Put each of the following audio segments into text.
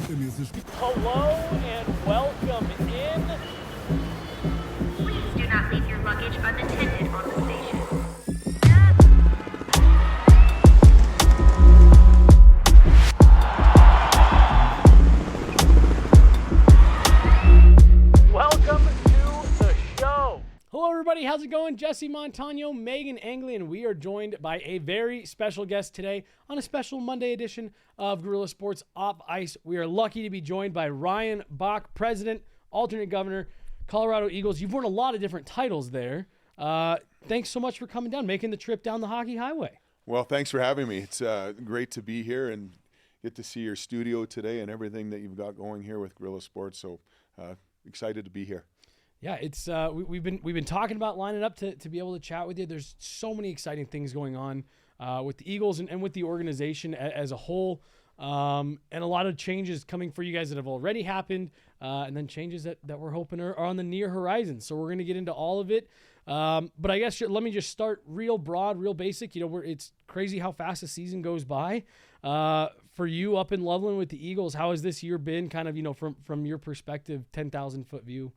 Hello and welcome in. Please do not leave your luggage unattended on the station. Welcome to the show. Hello everybody, how's it going? Jesse Montano, Meghan Angley, and we are joined by a very special guest today on a special Monday edition of Gorilla Sports Off Ice. We are lucky to be joined by Ryan Bach, President, Alternate Governor, Colorado Eagles. You've won a lot of different titles there. Thanks so much for coming down, making the trip down the Hockey Highway. Well, thanks for having me. It's great to be here and get to see your studio today and everything that you've got going here with Gorilla Sports. So excited to be here. Yeah, it's we've been talking about lining up to be able to chat with you. There's so many exciting things going on with the Eagles and with the organization as a whole, and a lot of changes coming for you guys that have already happened, and then changes that we're hoping are on the near horizon. So we're going to get into all of it. But I guess let me just start real broad, real basic. You know, it's crazy how fast the season goes by. For you up in Loveland with the Eagles, how has this year been kind of, you know, from your perspective, 10,000-foot view?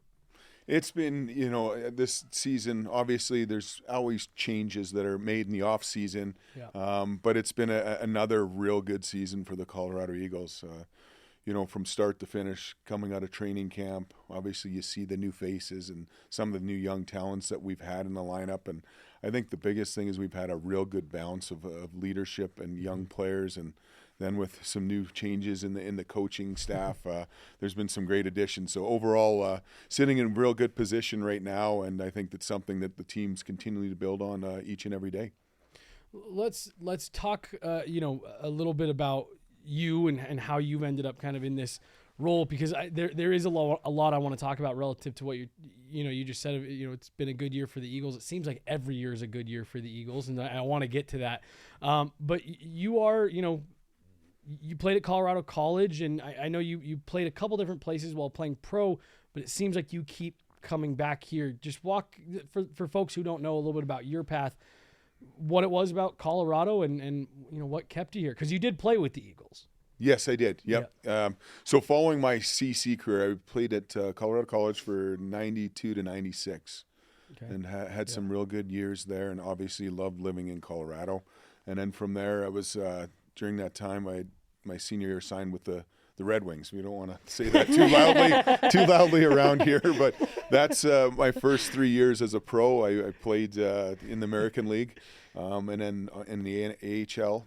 It's been, you know, this season, obviously there's always changes that are made in the off season, but it's been another real good season for the Colorado Eagles. You know, from start to finish, coming out of training camp, obviously you see the new faces and some of the new young talents that we've had in the lineup. And I think the biggest thing is we've had a real good balance of leadership and young players, and then with some new changes in the coaching staff, there's been some great additions. So overall, sitting in a real good position right now, and I think that's something that the team's continuing to build on each and every day. Let's talk, you know, a little bit about you and how you've ended up kind of in this role, because there is a lot I want to talk about relative to what you just said. You know, it's been a good year for the Eagles. It seems like every year is a good year for the Eagles, and I want to get to that. But you are, you know, you played at Colorado College, and I know you played a couple different places while playing pro, but it seems like you keep coming back here. Just walk, for folks who don't know a little bit about your path, what it was about Colorado and you know, what kept you here, because you did play with the Eagles. Yes, I did. Yep. Yeah. So following my CC career, I played at Colorado College for 92 to 96. Okay. And had some real good years there, and obviously loved living in Colorado. And then from there, I was during that time, my senior year signed with the Red Wings. We don't want to say that too loudly around here, but that's my first 3 years as a pro. I played in the American League, and then in the AHL.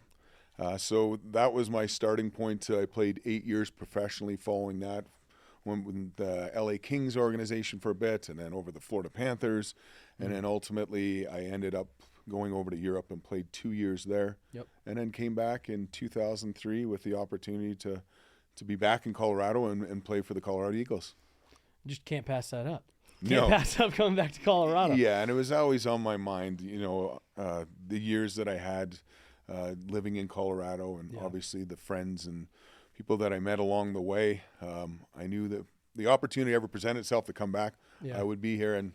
So that was my starting point. I played 8 years professionally following that. Went with the LA Kings organization for a bit, and then over the Florida Panthers, and then ultimately I ended up going over to Europe and played 2 years there. Yep. And then came back in 2003 with the opportunity to be back in Colorado and play for the Colorado Eagles. You just can't pass that up. Can't pass up coming back to Colorado. Yeah, and it was always on my mind, you know, the years that I had living in Colorado, and obviously the friends and people that I met along the way. I knew that the opportunity ever presented itself to come back, I would be here, and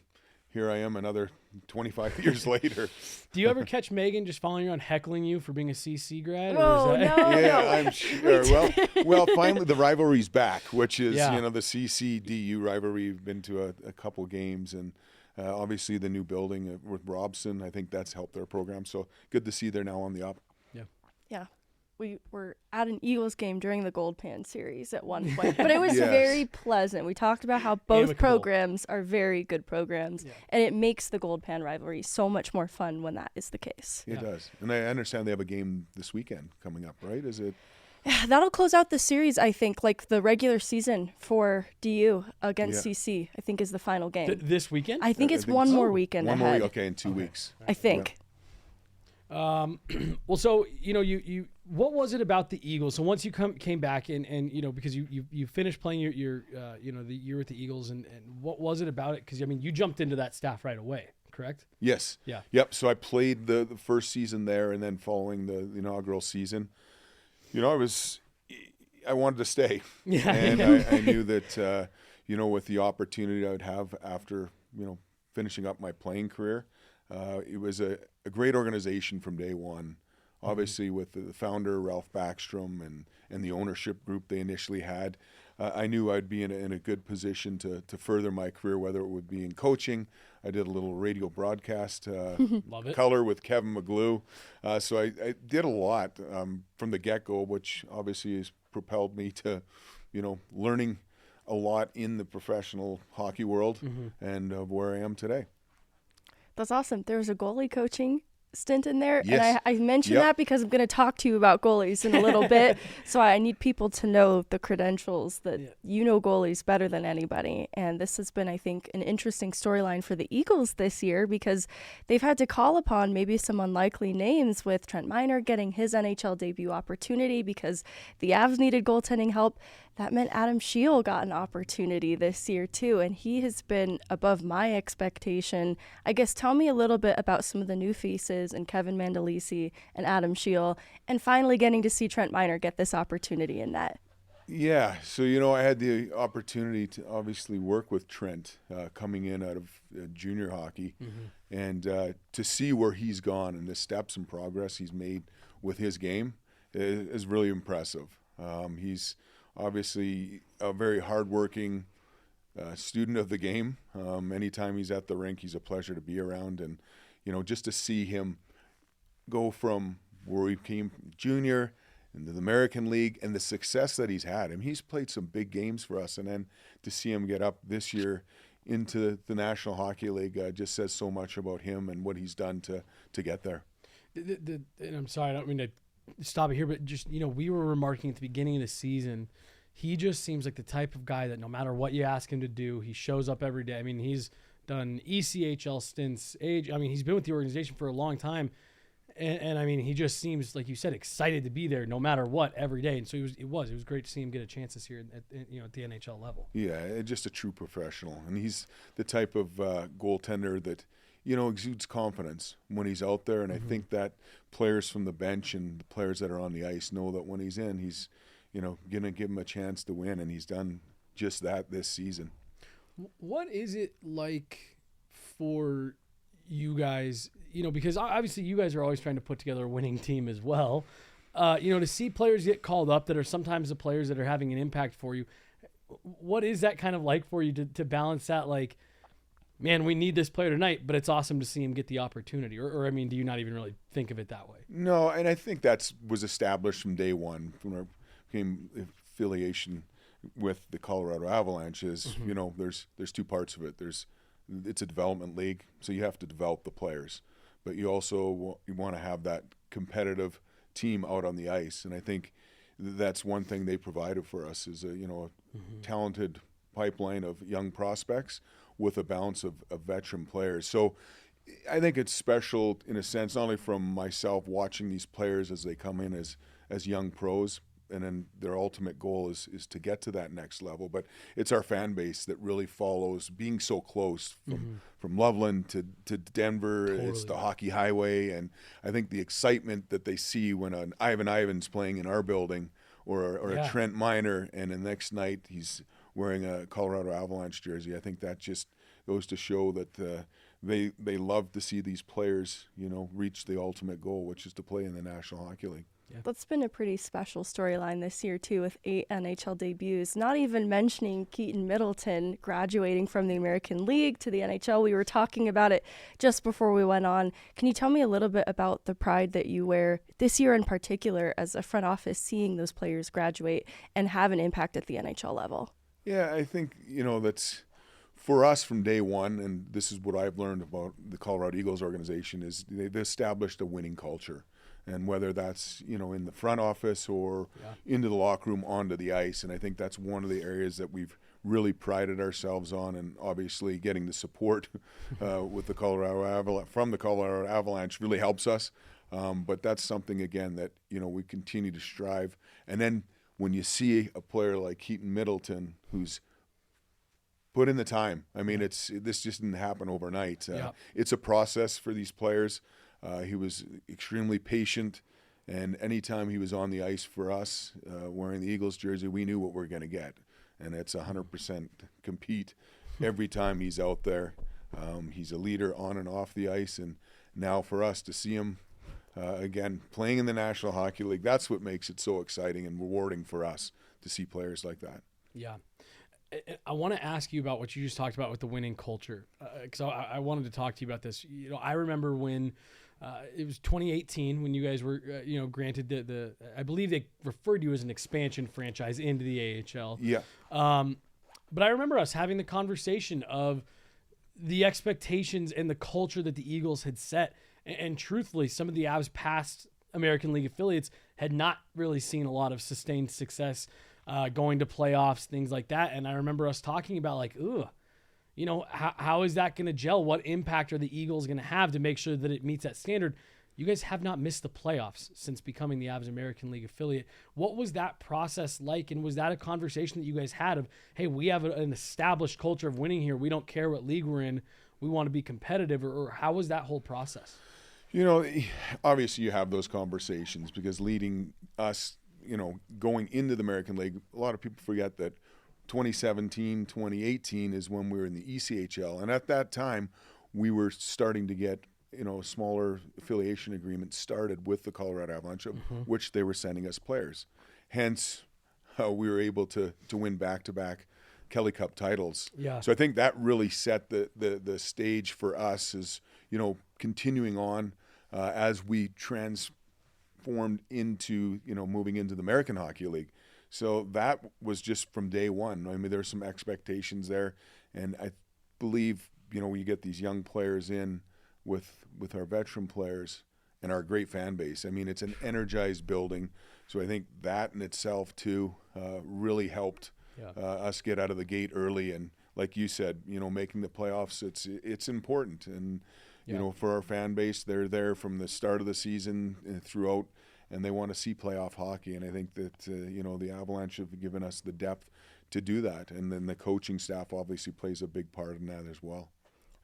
here I am another 25 years later. Do you ever catch Meghan just following you around heckling you for being a CC grad? Oh, no. Yeah, I'm sure. Well, finally the rivalry's back, which is, you know, the CC-DU rivalry. We've been to a couple games, and obviously the new building with Robson, I think that's helped their program. So good to see they're now on the up. Yeah. We were at an Eagles game during the Gold Pan series at one point, but it was very pleasant. We talked about how both programs are very good programs, and it makes the Gold Pan rivalry so much more fun when that is the case. It does. And I understand they have a game this weekend coming up, right? Is it? Yeah, that'll close out the series, I think. Like the regular season for DU against CC, I think, is the final game. This weekend? I think it's one more weekend ahead. One more week, in 2 weeks. I think. Well, so, you know, you what was it about the Eagles? So once you came back and you know, because you finished playing your you know, the year with the Eagles, and what was it about it? Because I mean, you jumped into that staff right away, correct? Yes. Yeah. Yep. So I played the first season there, and then following the inaugural season, you know, I wanted to stay. Yeah. And I knew that you know, with the opportunity I would have after, you know, finishing up my playing career, it was a great organization from day one. obviously with the founder, Ralph Backstrom, and the ownership group they initially had, I knew I'd be in a good position to further my career, whether it would be in coaching. I did a little radio broadcast, color with Kevin McGlew. So I did a lot from the get-go, which obviously has propelled me to, learning a lot in the professional hockey world and of where I am today. That's awesome. There was a goalie coaching stint in there. Yes. And I mentioned that because I'm going to talk to you about goalies in a little bit. So I need people to know the credentials that you know goalies better than anybody. And this has been, I think, an interesting storyline for the Eagles this year because they've had to call upon maybe some unlikely names with Trent Miner getting his NHL debut opportunity because the Avs needed goaltending help. That meant Adam Scheel got an opportunity this year too, and he has been above my expectation. I guess tell me a little bit about some of the new faces and Kevin Mandolisi and Adam Scheel, and finally getting to see Trent Miner get this opportunity in net. Yeah, so I had the opportunity to obviously work with Trent coming in out of junior hockey, and to see where he's gone and the steps and progress he's made with his game is really impressive. He's obviously a very hardworking student of the game. Anytime he's at the rink, he's a pleasure to be around. And, just to see him go from where he came from junior into the American League and the success that he's had. I mean, he's played some big games for us. And then to see him get up this year into the National Hockey League just says so much about him and what he's done to get there. And I'm sorry, I don't mean to stop it here, but just, we were remarking at the beginning of the season, he just seems like the type of guy that no matter what you ask him to do, he shows up every day. I mean, he's done ECHL stints, he's been with the organization for a long time. And I mean, he just seems, like you said, excited to be there no matter what every day. And so it was great to see him get a chance this year at the NHL level. Yeah, just a true professional. And he's the type of goaltender that, exudes confidence when he's out there. And I think that players from the bench and the players that are on the ice know that when he's in, he's, going to give him a chance to win. And he's done just that this season. What is it like for you guys, because obviously you guys are always trying to put together a winning team as well, to see players get called up that are sometimes the players that are having an impact for you. What is that kind of like for you to balance that? Like, man, we need this player tonight, but it's awesome to see him get the opportunity. Or do you not even really think of it that way? No, and I think that was established from day one when our became affiliation with the Colorado Avalanche. Is there's two parts of it. It's a development league, so you have to develop the players, but you also want to have that competitive team out on the ice. And I think that's one thing they provided for us is a talented pipeline of young prospects with a balance of veteran players. So I think it's special in a sense, not only from myself watching these players as they come in as young pros, and then their ultimate goal is to get to that next level. But it's our fan base that really follows, being so close from Loveland to Denver. Totally. It's the hockey highway. And I think the excitement that they see when an Ivan Ivan's playing in our building or a Trent Miner, and the next night he's wearing a Colorado Avalanche jersey, I think that just goes to show that they love to see these players, reach the ultimate goal, which is to play in the National Hockey League. Yeah. That's been a pretty special storyline this year, too, with 8 NHL debuts. Not even mentioning Keaton Middleton graduating from the American League to the NHL. We were talking about it just before we went on. Can you tell me a little bit about the pride that you wear this year in particular as a front office, seeing those players graduate and have an impact at the NHL level? Yeah, I think, that's for us from day one, and this is what I've learned about the Colorado Eagles organization, is they've established a winning culture. And whether that's, in the front office or into the locker room, onto the ice. And I think that's one of the areas that we've really prided ourselves on, and obviously getting the support with the from the Colorado Avalanche really helps us. But that's something, again, that, we continue to strive. And then when you see a player like Keaton Middleton, who's put in the time, I mean, this just didn't happen overnight. It's a process for these players. He was extremely patient, and anytime he was on the ice for us, wearing the Eagles jersey, we knew what we were going to get. And it's 100% compete every time he's out there. He's a leader on and off the ice, and now for us to see him again, playing in the National Hockey League, that's what makes it so exciting and rewarding for us to see players like that. Yeah. I want to ask you about what you just talked about with the winning culture, because I wanted to talk to you about this. You know, I remember when it was 2018 when you guys were, granted the I believe they referred to you as an expansion franchise into the AHL. Yeah. But I remember us having the conversation of the expectations and the culture that the Eagles had set. And truthfully, some of the Avs past American League affiliates had not really seen a lot of sustained success going to playoffs, things like that. And I remember us talking about like, how is that going to gel? What impact are the Eagles going to have to make sure that it meets that standard? You guys have not missed the playoffs since becoming the Avs American League affiliate. What was that process like? And was that a conversation that you guys had of, hey, we have an established culture of winning here. We don't care what league we're in. We want to be competitive. Or how was that whole process? You know, obviously you have those conversations because leading us, going into the American League, a lot of people forget that 2017, 2018 is when we were in the ECHL. And at that time, we were starting to get, smaller affiliation agreements started with the Colorado Avalanche, of which they were sending us players. Hence, we were able to win back-to-back Kelly Cup titles. Yeah. So I think that really set the stage for us as, continuing on as we transformed into, moving into the American Hockey League. So that was just from day one. I mean, there's some expectations there. And I believe, when you get these young players in with our veteran players and our great fan base, I mean, it's an energized building. So I think that in itself, too, really helped us get out of the gate early. And like you said, making the playoffs, it's important. And, for our fan base, they're there from the start of the season and throughout, and they want to see playoff hockey. And I think that, the Avalanche have given us the depth to do that. And then the coaching staff obviously plays a big part in that as well.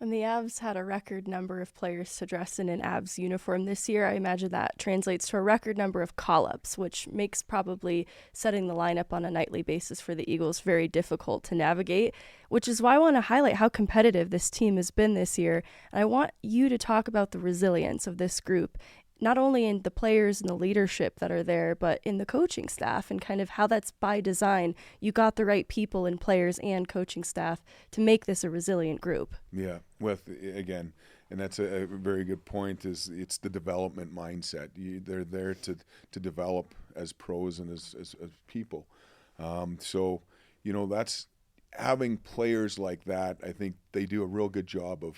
And the Avs had a record number of players to dress in an Avs uniform this year. I imagine that translates to a record number of call-ups, which makes probably setting the lineup on a nightly basis for the Eagles very difficult to navigate, which is why I want to highlight how competitive this team has been this year. And I want you to talk about the resilience of this group, not only in the players and the leadership that are there, but in the coaching staff and kind of how that's by design. You got the right people and players and coaching staff to make this a resilient group. Yeah, again, and that's a very good point, is it's the development mindset. They're there to develop as pros and as people. So, that's having players like that. I think they do a real good job of,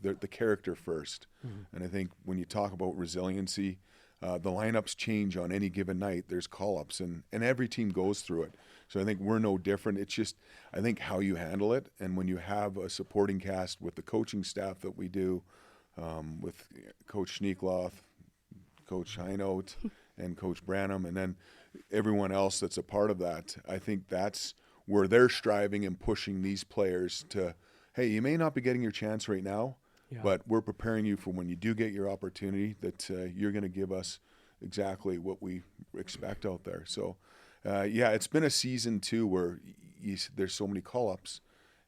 the character first. And I think when you talk about resiliency, the lineups change on any given night. There's call-ups, and every team goes through it. So I think we're no different. It's just, I think, how you handle it. And when you have a supporting cast with the coaching staff that we do, with Coach Schneekloth, Coach Heinold, and Coach Branham, and then everyone else that's a part of that, I think that's where they're striving and pushing these players to, hey, you may not be getting your chance right now, but we're preparing you for when you do get your opportunity, that you're going to give us exactly what we expect out there. So, it's been a season, too, where there's so many call-ups,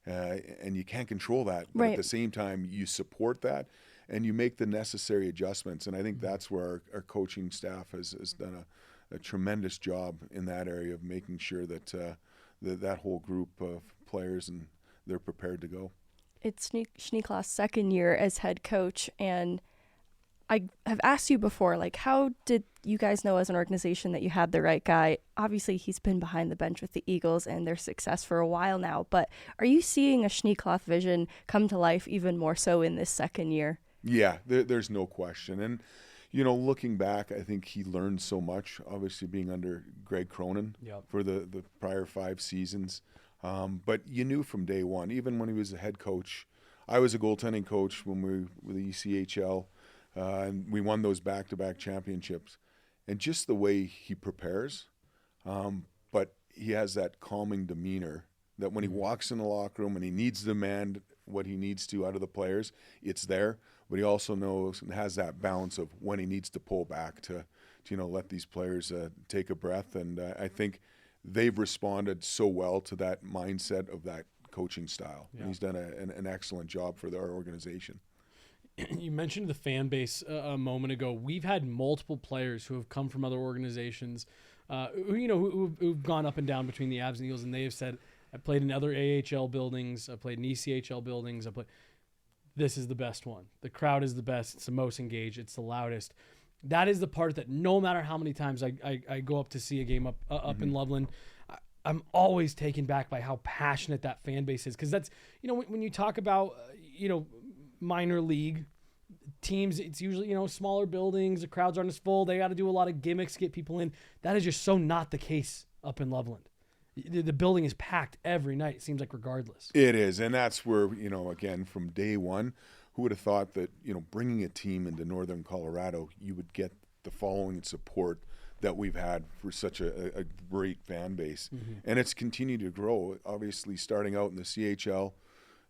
and you can't control that. But at the same time, you support that, and you make the necessary adjustments. And I think that's where our coaching staff has done a tremendous job in that area of making sure that that whole group of players, and they're prepared to go. It's Schneekloth's second year as head coach, and I have asked you before, how did you guys know as an organization that you had the right guy? Obviously, he's been behind the bench with the Eagles and their success for a while now, but are you seeing a Schneekloth vision come to life even more so in this second year? Yeah, there's no question. And, looking back, I think he learned so much, obviously being under Greg Cronin for the prior 5 seasons. But you knew from day one, even when he was a head coach. I was a goaltending coach when we were with the ECHL, and we won those back-to-back championships. And just the way he prepares, but he has that calming demeanor that when he walks in the locker room and he needs to demand what he needs to out of the players, it's there. But he also knows and has that balance of when he needs to pull back to let these players take a breath. And I think they've responded so well to that mindset of that coaching style. And he's done an excellent job for our organization. you mentioned the fan base a moment ago. We've had multiple players who have come from other organizations, who've gone up and down between the Avs and Eagles, and they have said, I played in other AHL buildings, I played in ECHL buildings, this is the best one. The crowd is the best. It's the most engaged. It's the loudest. That is the part that no matter how many times I go up to see a game up in Loveland, I'm always taken back by how passionate that fan base is. Because that's, when you talk about, minor league teams, it's usually, smaller buildings, the crowds aren't as full. They got to do a lot of gimmicks to get people in. That is just so not the case up in Loveland. The building is packed every night, it seems like, regardless. It is, and that's where, again, from day one, who would have thought that, bringing a team into northern Colorado, you would get the following and support that we've had for such a great fan base. Mm-hmm. And it's continued to grow. Obviously, starting out in the CHL,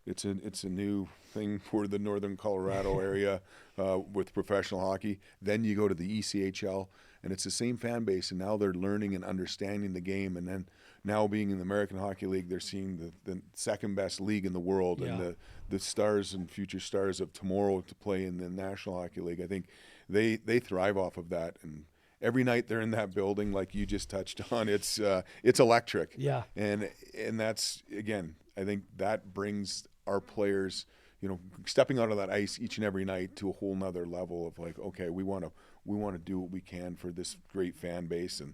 it's a new thing for the northern Colorado area with professional hockey. Then you go to the ECHL, and it's the same fan base, and now they're learning and understanding the game. And then now being in the American Hockey League, they're seeing the second best league in the world, and the stars and future stars of tomorrow to play in the National Hockey League. I think they thrive off of that. And every night they're in that building, like you just touched on, it's electric. Yeah. And that's, again, I think that brings our players, stepping out of that ice each and every night to a whole nother level of like, okay, we want to do what we can for this great fan base. And,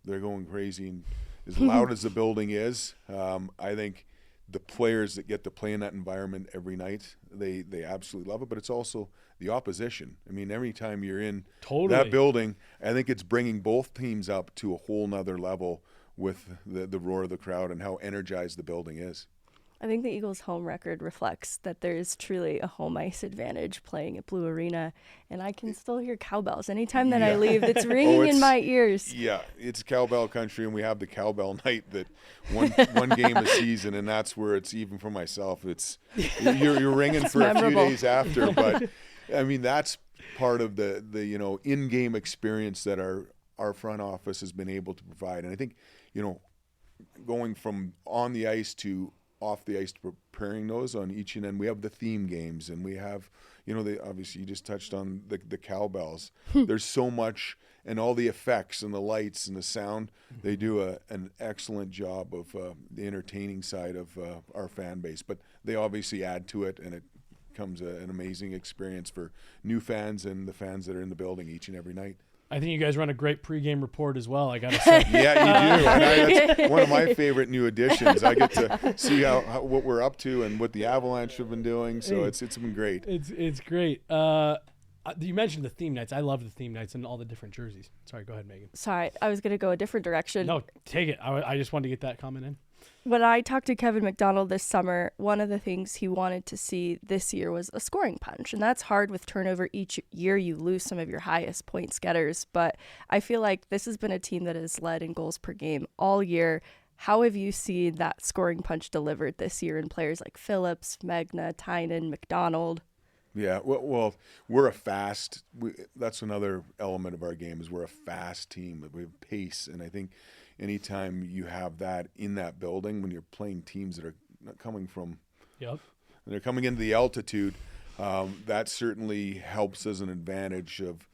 they're going crazy. And as loud as the building is, I think the players that get to play in that environment every night, they absolutely love it. But it's also the opposition. I mean, every time you're in that building, I think it's bringing both teams up to a whole nother level with the roar of the crowd and how energized the building is. I think the Eagles' home record reflects that there is truly a home ice advantage playing at Blue Arena, and I can still hear cowbells anytime that I leave. It's ringing in my ears. Yeah, it's cowbell country, and we have the cowbell night that one game a season, and that's where it's, even for myself, it's you're ringing for memorable. A few days after. But I mean, that's part of the in-game experience that our front office has been able to provide. And I think going from on the ice to off the ice, preparing those on each end. We have the theme games, and we have, obviously you just touched on the cowbells. There's so much, and all the effects and the lights and the sound. They do an excellent job of the entertaining side of our fan base, but they obviously add to it, and it becomes an amazing experience for new fans and the fans that are in the building each and every night. I think you guys run a great pregame report as well, I got to say. Yeah, you do. And that's one of my favorite new additions. I get to see how what we're up to and what the Avalanche have been doing, so it's been great. It's great. You mentioned the theme nights. I love the theme nights and all the different jerseys. Sorry, go ahead, Megan. Sorry, I was going to go a different direction. No, take it. I just wanted to get that comment in. When I talked to Kevin MacDonald this summer, one of the things he wanted to see this year was a scoring punch. And that's hard with turnover. Each year you lose some of your highest points getters. But I feel like this has been a team that has led in goals per game all year. How have you seen that scoring punch delivered this year in players like Phillips, Megna, Tynan, MacDonald? Yeah, well, we're a fast. That's another element of our game, is we're a fast team. We have pace, and I think anytime you have that in that building, when you're playing teams that are coming from, and they're coming into the altitude, that certainly helps as an advantage of,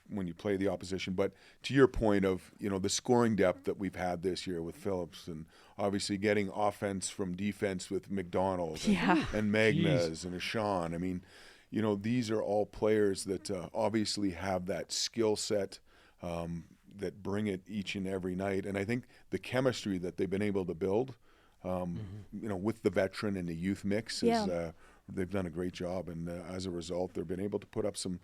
when you play the opposition. But to your point of, the scoring depth that we've had this year with Phillips, and obviously getting offense from defense with MacDonald and Megnas and Sean. I mean, these are all players that obviously have that skill set that bring it each and every night. And I think the chemistry that they've been able to build, with the veteran and the youth mix, is they've done a great job. And as a result, they've been able to put up some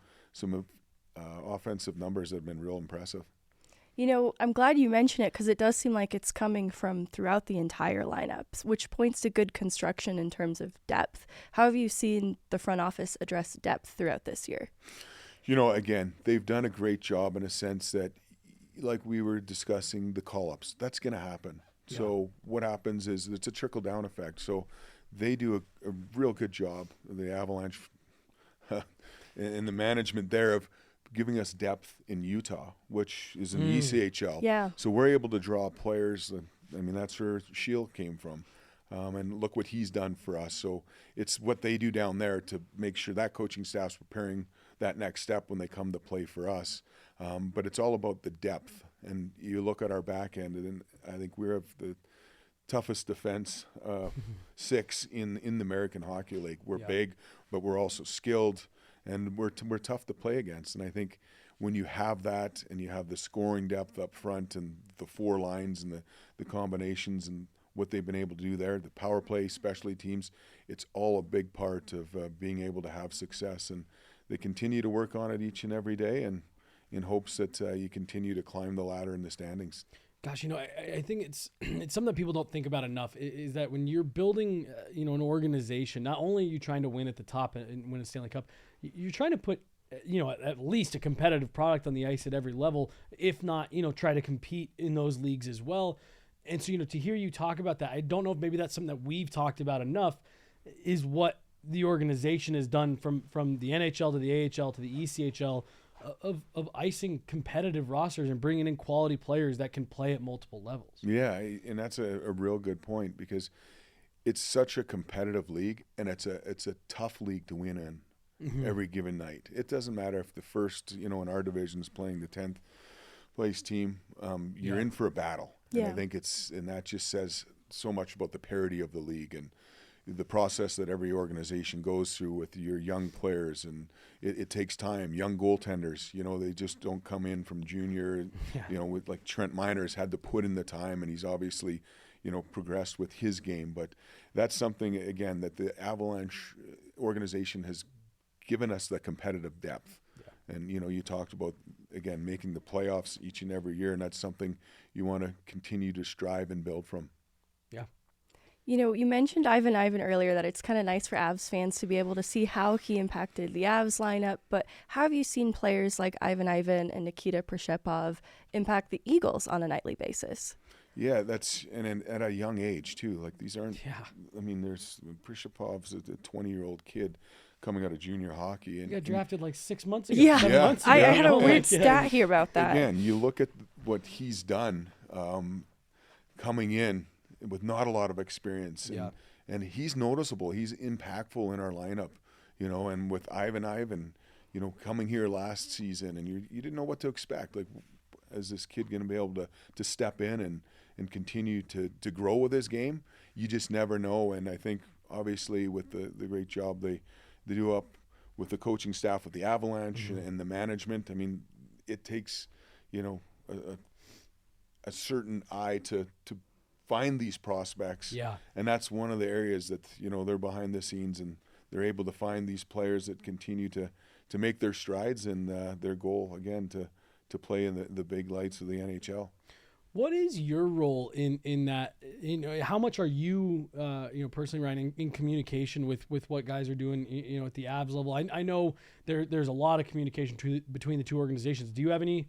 offensive numbers that have been real impressive. I'm glad you mention it, because it does seem like it's coming from throughout the entire lineup, which points to good construction in terms of depth. How have you seen the front office address depth throughout this year? Again, they've done a great job in a sense that, like we were discussing, the call-ups, that's going to happen. Yeah. So what happens is it's a trickle-down effect. So they do a real good job, the Avalanche, and the management there, of giving us depth in Utah, which is an ECHL. Yeah. So we're able to draw players. That's where Shield came from. And look what he's done for us. So it's what they do down there to make sure that coaching staff's preparing that next step when they come to play for us. But it's all about the depth. And you look at our back end, and I think we have the toughest defense six in the American Hockey League. We're big, but we're also skilled, and we're tough to play against. And I think when you have that, and you have the scoring depth up front, and the four lines, and the combinations, and what they've been able to do there, the power play, specialty teams, it's all a big part of being able to have success. And they continue to work on it each and every day, and in hopes that you continue to climb the ladder in the standings. Gosh, I think it's something that people don't think about enough, is that when you're building, an organization, not only are you trying to win at the top and win a Stanley Cup, you're trying to put, at least a competitive product on the ice at every level, if not, try to compete in those leagues as well. And so, to hear you talk about that, I don't know if maybe that's something that we've talked about enough, is what the organization has done from the NHL to the AHL to the ECHL, of icing competitive rosters and bringing in quality players that can play at multiple levels. Yeah, and that's a real good point, because it's such a competitive league, and it's a tough league to win in every given night. It doesn't matter if the first, in our division is playing the 10th place team, you're in for a battle. And I think that just says so much about the parity of the league and the process that every organization goes through with your young players, and it takes time. Young goaltenders, they just don't come in from junior, with like Trent Miner has had to put in the time, and he's obviously, progressed with his game. But that's something, again, that the Avalanche organization has given us the competitive depth. Yeah. And, you talked about, again, making the playoffs each and every year, and that's something you want to continue to strive and build from. Yeah. You mentioned Ivan earlier, that it's kind of nice for Avs fans to be able to see how he impacted the Avs lineup, but how have you seen players like Ivan and Nikita Prishepov impact the Eagles on a nightly basis? Yeah, and at a young age too. Like, these aren't, there's Prishepov's a 20-year-old kid coming out of junior hockey. And he got drafted like 6 months ago. Yeah, 7 months ago. I had a weird stat here about that. Again, you look at what he's done coming in with not a lot of experience. And he's noticeable. He's impactful in our lineup, and with Ivan, coming here last season, and you didn't know what to expect. Like, is this kid going to be able to step in and continue to grow with his game? You just never know. And I think, obviously, with the great job they do up with the coaching staff, with the Avalanche and the management, it takes, a certain eye to find these prospects. Yeah. And that's one of the areas that, they're behind the scenes, and they're able to find these players that continue to make their strides, and their goal, again, to play in the big lights of the NHL. What is your role in that? How much are you, personally, Ryan, in communication with what guys are doing, at the Avs level? I know there's a lot of communication between the two organizations. Do you have any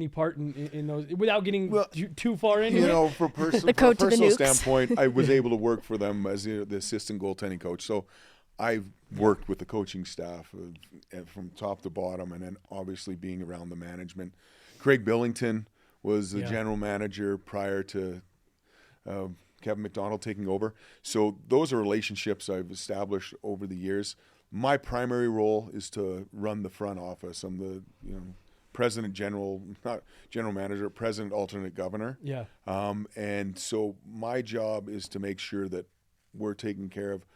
part in those, without getting too far into it? From a personal standpoint, I was able to work for them as the assistant goaltending coach. So I've worked with the coaching staff from top to bottom, and then obviously being around the management. Craig Billington was the general manager prior to Kevin MacDonald taking over. So those are relationships I've established over the years. My primary role is to run the front office. I'm the not general manager, president, alternate governor. Yeah. And so my job is to make sure that we're taking care of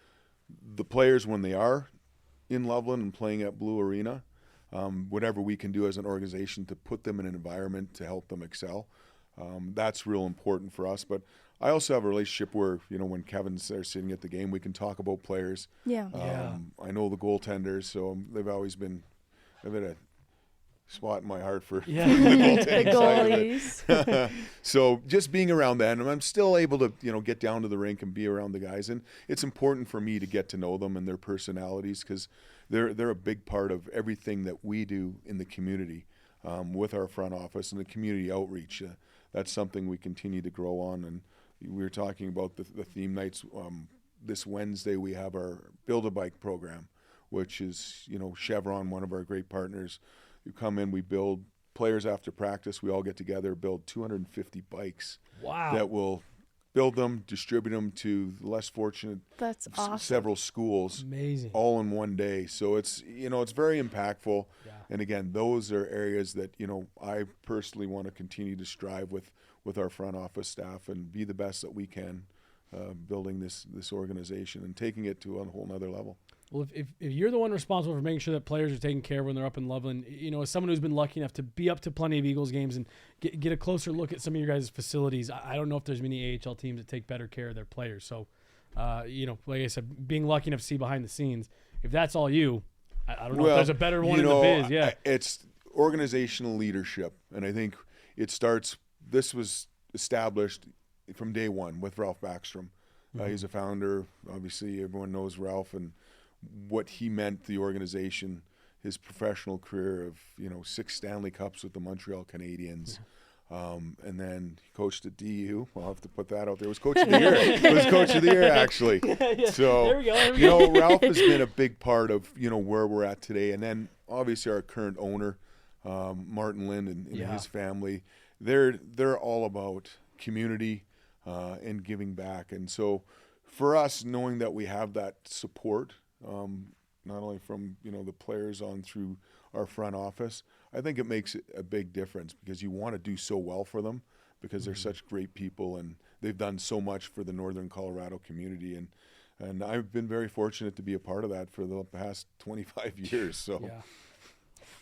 the players when they are in Loveland and playing at Blue Arena. Whatever we can do as an organization to put them in an environment to help them excel. That's real important for us. But I also have a relationship where, when Kevin's there sitting at the game, we can talk about players. Yeah. I know the goaltenders, so they've always been a spot in my heart for the goalies. So just being around that, and I'm still able to, get down to the rink and be around the guys. And it's important for me to get to know them and their personalities, because they're a big part of everything that we do in the community with our front office and the community outreach. That's something we continue to grow on. And we were talking about the theme nights. This Wednesday we have our Build a Bike program, which is, Chevron, one of our great partners. You come in, we build players after practice. We all get together, build 250 bikes. Wow. That will build them, distribute them to less fortunate. That's awesome. Several schools. Amazing. All in one day. So it's, it's very impactful. Yeah. And again, those are areas that, I personally want to continue to strive with our front office staff and be the best that we can, building this organization and taking it to a whole nother level. Well, if you're the one responsible for making sure that players are taken care of when they're up in Loveland, as someone who's been lucky enough to be up to plenty of Eagles games and get a closer look at some of your guys' facilities, I don't know if there's many AHL teams that take better care of their players. So, like I said, being lucky enough to see behind the scenes, if that's all you, I don't know if there's a better one in the biz. Yeah, it's organizational leadership, and I think this was established from day one with Ralph Backstrom. He's a founder. Obviously, everyone knows Ralph and what he meant to the organization, his professional career of 6 Stanley Cups with the Montreal Canadiens, and then he coached at DU. I'll have to put that out there. It was coach of the year. It was coach of the year actually. So there we go. Ralph has been a big part of where we're at today, and then obviously our current owner, Martin Lind and his family. They're all about community and giving back, and so for us, knowing that we have that support. Not only from the players on through our front office, I think it makes a big difference because you want to do so well for them because they're such great people and they've done so much for the Northern Colorado community, and I've been very fortunate to be a part of that for the past 25 years. So, yeah.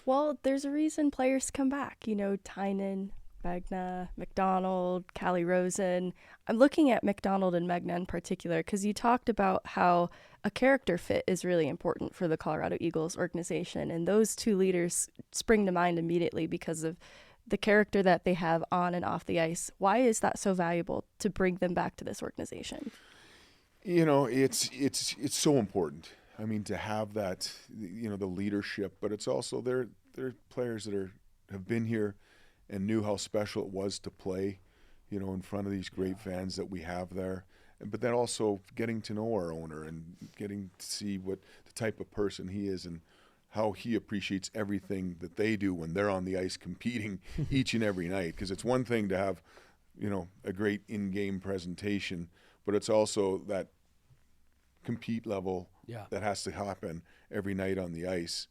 Well, there's a reason players come back. Tynan, Megna, MacDonald, Callie Rosen. I'm looking at MacDonald and Megna in particular because you talked about how a character fit is really important for the Colorado Eagles organization, and those two leaders spring to mind immediately because of the character that they have on and off the ice. Why is that so valuable to bring them back to this organization? It's so important. I mean, to have that, the leadership, but it's also they're players that have been here and knew how special it was to play, in front of these great fans that we have there. But then also getting to know our owner and getting to see what the type of person he is and how he appreciates everything that they do when they're on the ice competing each and every night. Because it's one thing to have, a great in-game presentation, but it's also that compete level that has to happen every night on the ice.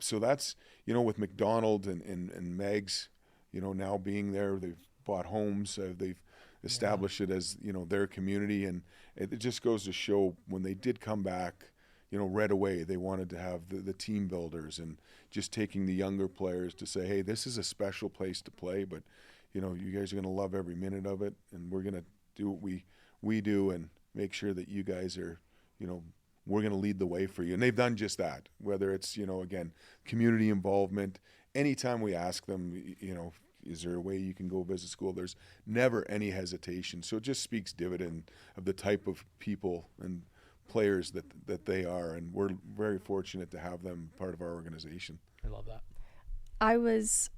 So that's, with MacDonald and Megs, now being there, they've bought homes, they've established it as, their community. And it just goes to show when they did come back, right away, they wanted to have the team builders and just taking the younger players to say, hey, this is a special place to play, but, you guys are going to love every minute of it. And we're going to do what we do and make sure that you guys are, we're going to lead the way for you. And they've done just that, whether it's, again, community involvement. Anytime we ask them, is there a way you can go visit school? There's never any hesitation. So it just speaks dividend of the type of people and players that they are. And we're very fortunate to have them part of our organization. I love that. I was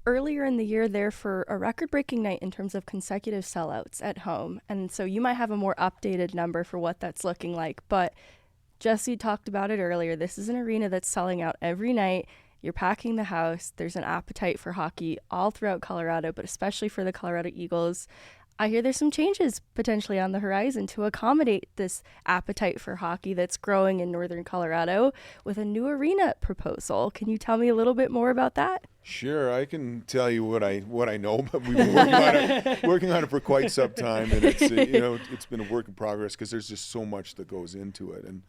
earlier in the year there for a record-breaking night in terms of consecutive sellouts at home. And so you might have a more updated number for what that's looking like. But Jesse talked about it earlier. This is an arena that's selling out every night. You're packing the house. There's an appetite for hockey all throughout Colorado, but especially for the Colorado Eagles. I hear there's some changes potentially on the horizon to accommodate this appetite for hockey that's growing in Northern Colorado with a new arena proposal. Can you tell me a little bit more about that? Sure, I can tell you what I know, but we've been working on it for quite some time, and it's it's been a work in progress because there's just so much that goes into it. And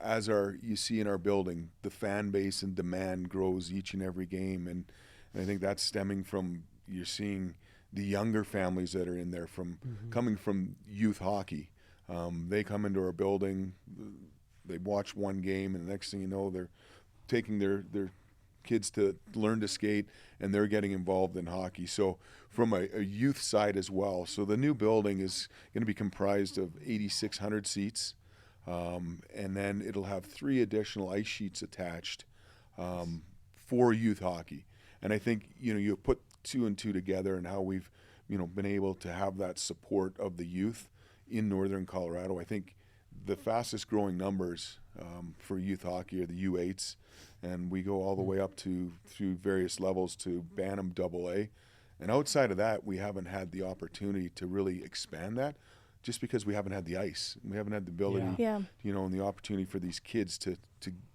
as you see in our building, the fan base and demand grows each and every game. And I think that's stemming from you're seeing the younger families that are in there from coming from youth hockey. They come into our building, they watch one game, and the next thing you know, they're taking their kids to learn to skate, and they're getting involved in hockey. So from a youth side as well. So the new building is going to be comprised of 8,600 seats. And then it'll have 3 additional ice sheets attached for youth hockey. And I think, you put 2 and 2 together and how we've, been able to have that support of the youth in Northern Colorado. I think the fastest growing numbers for youth hockey are the U8s, and we go all the way up through various levels to Bantam AA. And outside of that, we haven't had the opportunity to really expand that, just because we haven't had the ice. We haven't had the ability, you know, and the opportunity for these kids to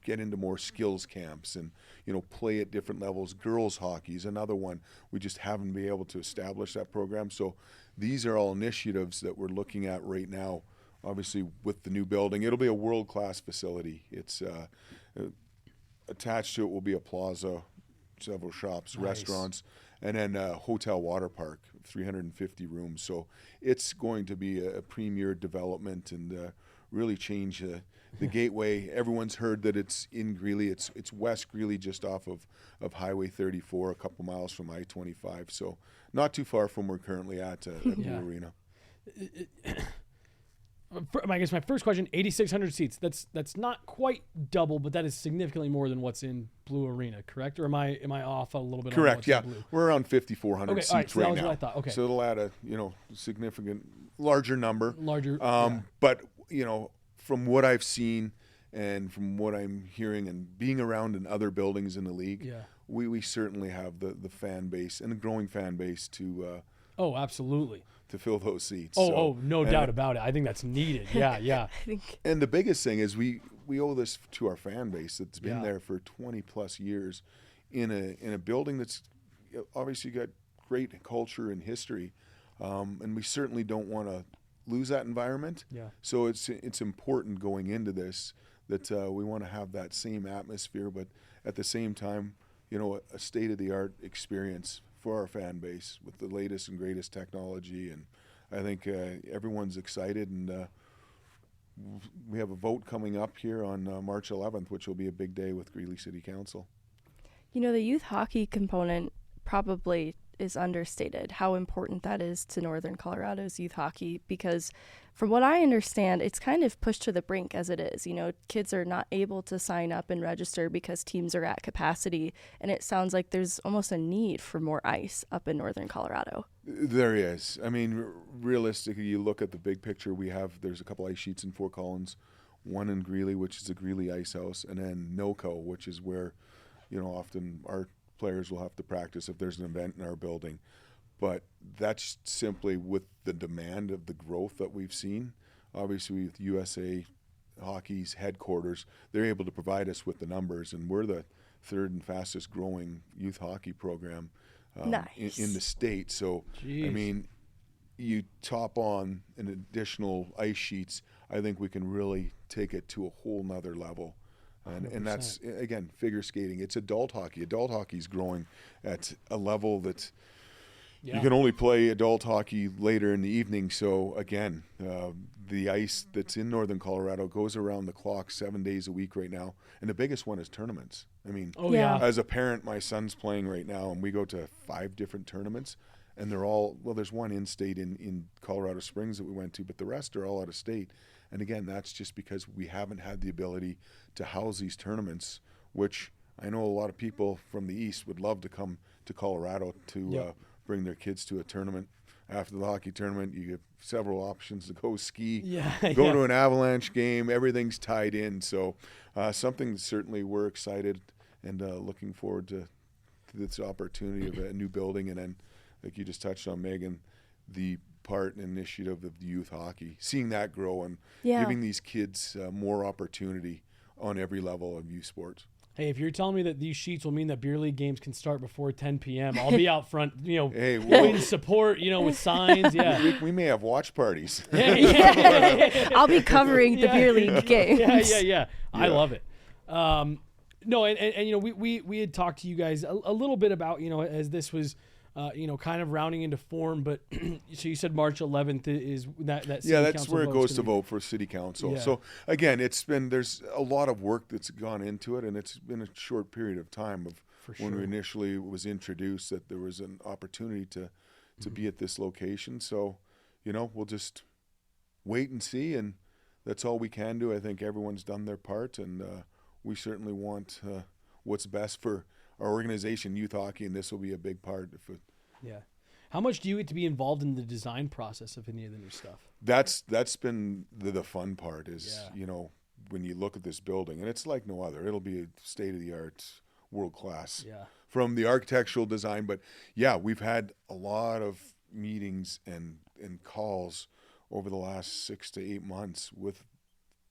get into more skills camps and, you know, play at different levels. Girls hockey is another one. We just haven't been able to establish that program. So these are all initiatives that we're looking at right now. Obviously, with the new building, it'll be a world-class facility. It's attached to it will be a plaza, several shops, restaurants, and then a hotel water park, 350 rooms. So it's going to be a premier development and really change the gateway. Everyone's heard that it's in Greeley. It's West Greeley, just off of Highway 34, a couple miles from I-25. So not too far from where we're currently at Blue Arena. I guess my first question: 8,600 seats. That's not quite double, but that is significantly more than what's in Blue Arena, correct? Or am I off a little bit? Correct. On what's in Blue? We're around 5,400 seats so right that was now. what I thought. Okay. So it'll add a significant larger number. But you know, from what I've seen and from what I'm hearing and being around in other buildings in the league, we certainly have the fan base and a growing fan base to. Absolutely. To fill those seats. No doubt about it. I think that's needed. Yeah. And the biggest thing is we owe this to our fan base that's been there for 20 plus years in a building that's obviously got great culture and history, and we certainly don't want to lose that environment. So it's important going into this that we want to have that same atmosphere, but at the same time, you know, a state-of-the-art experience for our fan base with the latest and greatest technology. And I think everyone's excited, and we have a vote coming up here on March 11th, which will be a big day with Greeley City Council. You know, the youth hockey component probably is understated, how important that is to Northern Colorado's youth hockey, because from what I understand, it's kind of pushed to the brink as it is. You know, kids are not able to sign up and register because teams are at capacity, and it sounds like there's almost a need for more ice up in Northern Colorado. There is. I mean, realistically, you look at the big picture, there's a couple ice sheets in Fort Collins, one in Greeley, which is a Greeley Ice House, and then NOCO, which is where, you know, often our players will have to practice if there's an event in our building. But that's simply with the demand of the growth that we've seen. Obviously, with USA Hockey's headquarters, they're able to provide us with the numbers, and we're the third and fastest growing youth hockey program in the state. So, I mean, you top on an additional ice sheets, I think we can really take it to a whole nother level. And that's, again, figure skating. It's adult hockey. Adult hockey is growing at a level that you can only play adult hockey later in the evening. So, again, the ice that's in Northern Colorado goes around the clock 7 days a week right now. And the biggest one is tournaments. I mean, as a parent, my son's playing right now, and we go to 5 different tournaments. And they're all, well, there's one in-state in Colorado Springs that we went to, but the rest are all out of state. And again, that's just because we haven't had the ability to house these tournaments, which I know a lot of people from the East would love to come to Colorado to bring their kids to a tournament. After the hockey tournament, you get several options to go ski, go to an Avalanche game. Everything's tied in. So something that certainly we're excited and looking forward to this opportunity of a new building. And then, like you just touched on, Megan, the part and initiative of the youth hockey, seeing that grow and giving these kids more opportunity on every level of youth sports. Hey, if you're telling me that these sheets will mean that beer league games can start before 10 p.m., I'll be out front, you know, in support, you know, with signs. We may have watch parties. I'll be covering the beer league games. Yeah. I love it. No, and you know, we had talked to you guys a little bit about, you know, as this was, you know, kind of rounding into form, but so you said March 11th is that that's where it goes to vote for city council. So again, there's a lot of work that's gone into it, and it's been a short period of time of when we initially was introduced that there was an opportunity to be at this location. So, you know, we'll just wait and see, and that's all we can do. I think everyone's done their part, and we certainly want what's best for our organization, youth hockey, and this will be a big part of it. How much do you get to be involved in the design process of any of the new stuff? That's been the fun part is, you know, when you look at this building, and it's like no other. It'll be a state-of-the-art, world-class from the architectural design. But yeah, we've had a lot of meetings and calls over the last 6 to 8 months with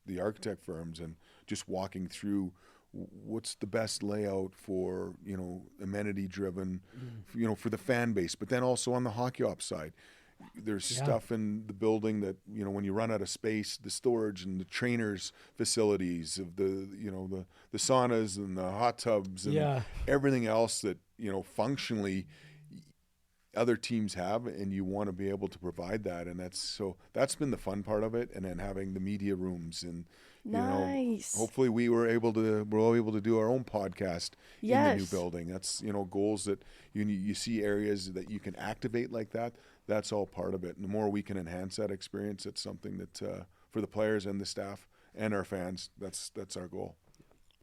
the architect firms, and just walking through what's the best layout for, amenity driven, for the fan base, but then also on the hockey ops side. There's stuff in the building that, when you run out of space, the storage and the trainers facilities of the saunas and the hot tubs and everything else that, functionally other teams have, and you want to be able to provide that. And that's been the fun part of it. And then having the media rooms and, hopefully we're able to do our own podcast in the new building. That's, goals that you see areas that you can activate like that. That's all part of it. And the more we can enhance that experience, it's something that for the players and the staff and our fans, that's our goal.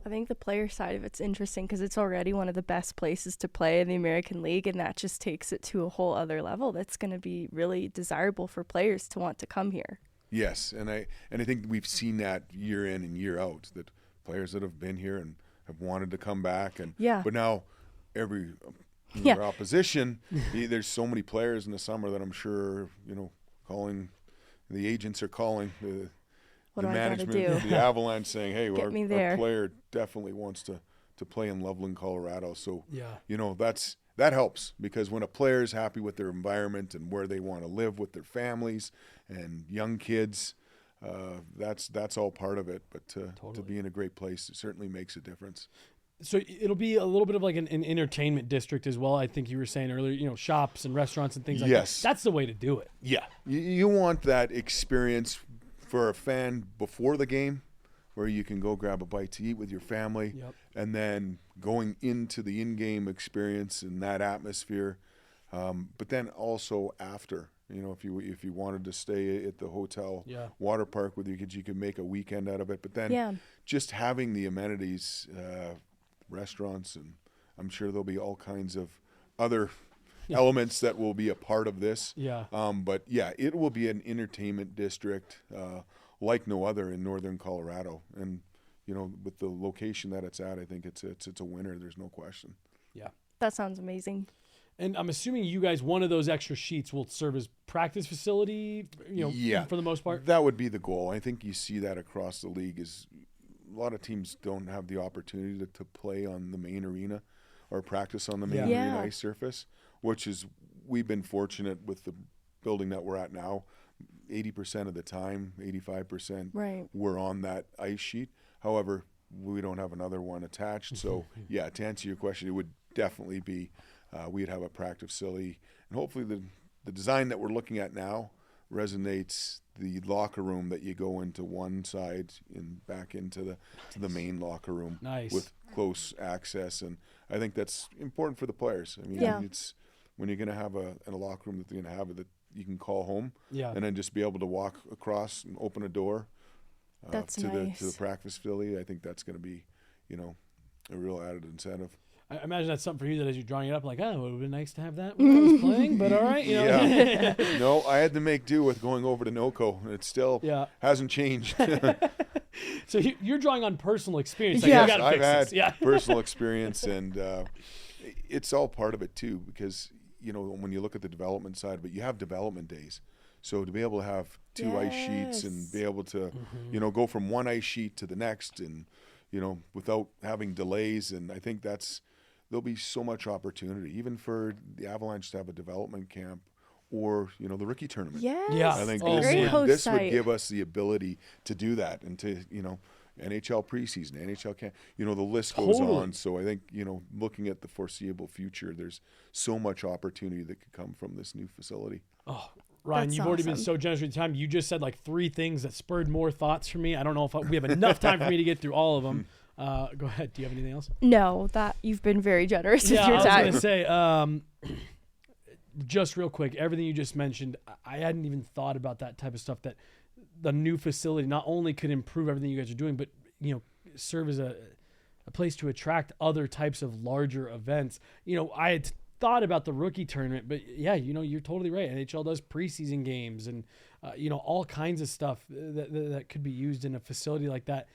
I think the player side of it's interesting because it's already one of the best places to play in the American League, and that just takes it to a whole other level. That's going to be really desirable for players to want to come here. Yes, and I think we've seen that year in and year out, that players that have been here and have wanted to come back, and but now every opposition, there's so many players in the summer that I'm sure calling, the agents are calling the management, the Avalanche, saying, "Hey, our player definitely wants to play in Loveland, Colorado." So that helps, because when a player is happy with their environment and where they want to live with their families and young kids, that's all part of it. But to be in a great place, it certainly makes a difference. So it'll be a little bit of like an entertainment district as well. I think you were saying earlier, shops and restaurants and things like that. That's the way to do it. Yeah. You want that experience for a fan before the game, where you can go grab a bite to eat with your family, and then going into the in-game experience and that atmosphere. But then also after, if you wanted to stay at the hotel water park with your kids, you could make a weekend out of it. But then just having the amenities, restaurants, and I'm sure there'll be all kinds of other elements that will be a part of this. But it will be an entertainment district like no other in northern Colorado, and with the location that it's at, I think it's a winner. There's no question. Yeah, that sounds amazing. And I'm assuming you guys, one of those extra sheets will serve as practice facility, for the most part? That would be the goal. I think you see that across the league, is a lot of teams don't have the opportunity to play on the main arena or practice on the main arena ice surface, which is, we've been fortunate with the building that we're at now. 80% of the time, 85%, we're on that ice sheet. However, we don't have another one attached. So, to answer your question, it would definitely be, we'd have a practice facility. And hopefully the design that we're looking at now resonates the locker room, that you go into one side and back into the main locker room with close access. And I think that's important for the players. I mean, it's when you're going to have a locker room that they're going to have that you can call home, and then just be able to walk across and open a door to the practice facility. I think that's going to be, a real added incentive. I imagine that's something for you, that as you're drawing it up, like, it would have been nice to have that when I was playing, but all right. No, I had to make do with going over to NOCO, and it still hasn't changed. So you're drawing on personal experience. Like, yes, I've had personal experience, and it's all part of it too, because, when you look at the development side of it, you have development days. So to be able to have two ice sheets and be able to, go from one ice sheet to the next, and, without having delays, and I think there'll be so much opportunity, even for the Avalanche to have a development camp, or the rookie tournament. I think this would give us the ability to do that, and to NHL preseason, NHL camp. The list goes on. So I think looking at the foreseeable future, there's so much opportunity that could come from this new facility. Oh, Ryan, you've already been so generous with your time. You just said like 3 things that spurred more thoughts for me. I don't know if we have enough time for me to get through all of them. Go ahead. Do you have anything else? No, that you've been very generous with your time. I was going to say, just real quick, everything you just mentioned, I hadn't even thought about that type of stuff, that the new facility not only could improve everything you guys are doing, but, serve as a place to attract other types of larger events. I had thought about the rookie tournament, but you're totally right. NHL does preseason games and, all kinds of stuff that could be used in a facility like that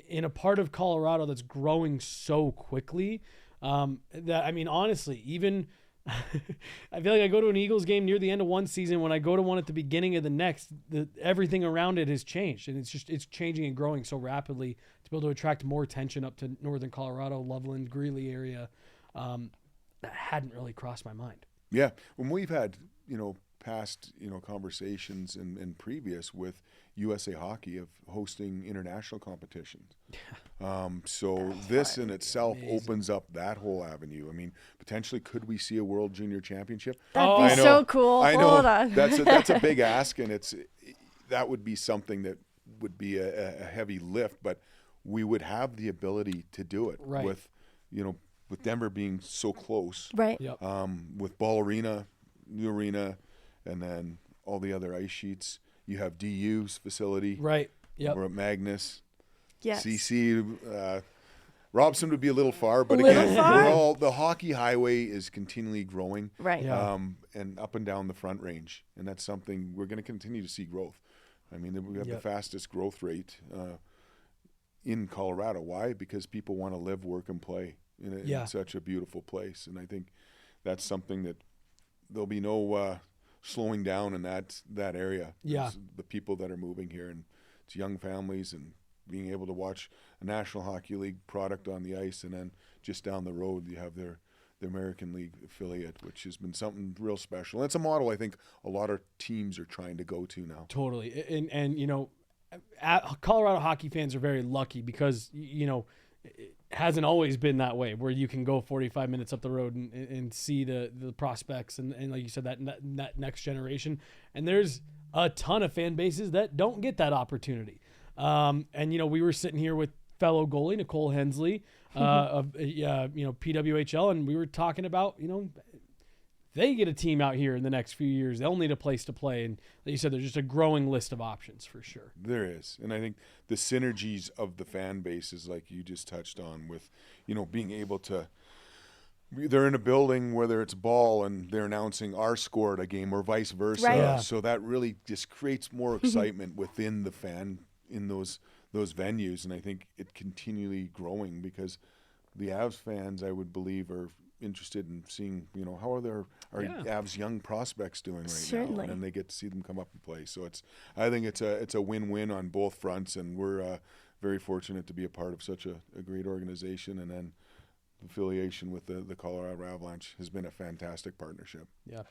in a part of Colorado that's growing so quickly. Honestly, even I feel like I go to an Eagles game near the end of one season. When I go to one at the beginning of the next, everything around it has changed, and it's changing and growing so rapidly to be able to attract more attention up to northern Colorado, Loveland, Greeley area. That hadn't really crossed my mind. Yeah, when we've had past conversations and previous with USA Hockey of hosting international competitions. So this in itself opens up that whole avenue. I mean, potentially, could we see a World Junior Championship? That'd be so cool. I know. Hold on. That's a big ask, and that would be something that would be a heavy lift, but we would have the ability to do it with Denver being so close. Right. Yep. With Ball Arena, New Arena, and then all the other ice sheets. You have DU's facility. Right. Yep. We're at Magnus. Yes. CC. Robson would be a little far, but the hockey highway is continually growing. Right. Yeah. And up and down the Front Range. And that's something we're going to continue to see growth. I mean, we have the fastest growth rate in Colorado. Why? Because people want to live, work, and play in such a beautiful place. And I think that's something that there'll be no slowing down in that area. Yeah. The people that are moving here, and it's young families, and being able to watch a National Hockey League product on the ice, and then just down the road you have the American League affiliate, which has been something real special. And it's a model I think a lot of teams are trying to go to now. Totally. And Colorado hockey fans are very lucky because, it hasn't always been that way where you can go 45 minutes up the road and see the prospects and like you said, that next generation. And there's a ton of fan bases that don't get that opportunity. We were sitting here with fellow goalie Nicole Hensley of PWHL, and we were talking about, they get a team out here in the next few years, they'll need a place to play. And like you said, there's just a growing list of options for sure. There is. And I think the synergies of the fan bases, like you just touched on with, being able to, they're in a building, whether it's Ball and they're announcing our score at a game or vice versa. Right. Yeah. So that really just creates more excitement within the fan in those venues. And I think it continually growing because the Avs fans, I would believe, are interested in seeing, how are our Avs young prospects doing right now, and then they get to see them come up and play. So I think it's a win-win on both fronts, and we're very fortunate to be a part of such a great organization, and then affiliation with the Colorado Avalanche has been a fantastic partnership. Yeah.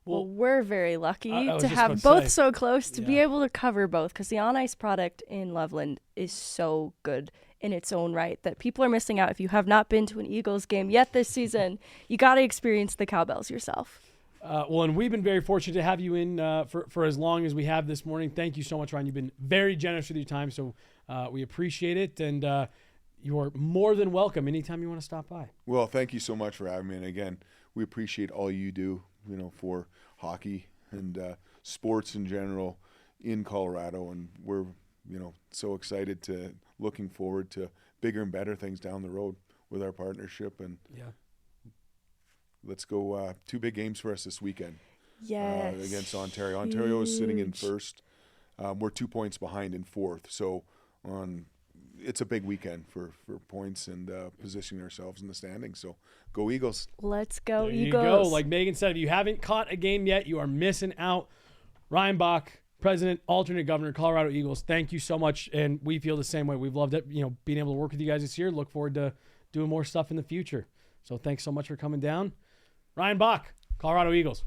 Well, we're very lucky to have both so close to be able to cover both, because the on-ice product in Loveland is so good in its own right that people are missing out. If you have not been to an Eagles game yet this season, you got to experience the cowbells yourself. And we've been very fortunate to have you in for as long as we have this morning. Thank you so much, Ryan. You've been very generous with your time, so we appreciate it. And you are more than welcome anytime you want to stop by. Well, thank you so much for having me. And again, we appreciate all you do, for hockey and sports in general in Colorado. And we're, so excited looking forward to bigger and better things down the road with our partnership. And let's go 2 big games for us this weekend. Yes. Against Ontario. Ontario is sitting in first. We're 2 points behind in fourth. So it's a big weekend for points and positioning ourselves in the standings. So go Eagles. Let's go there Eagles. You go. Like Megan said, if you haven't caught a game yet, you are missing out. Ryan Bach, President, Alternate Governor, Colorado Eagles, thank you so much. And we feel the same way. We've loved it, being able to work with you guys this year. Look forward to doing more stuff in the future. So thanks so much for coming down. Ryan Bach, Colorado Eagles.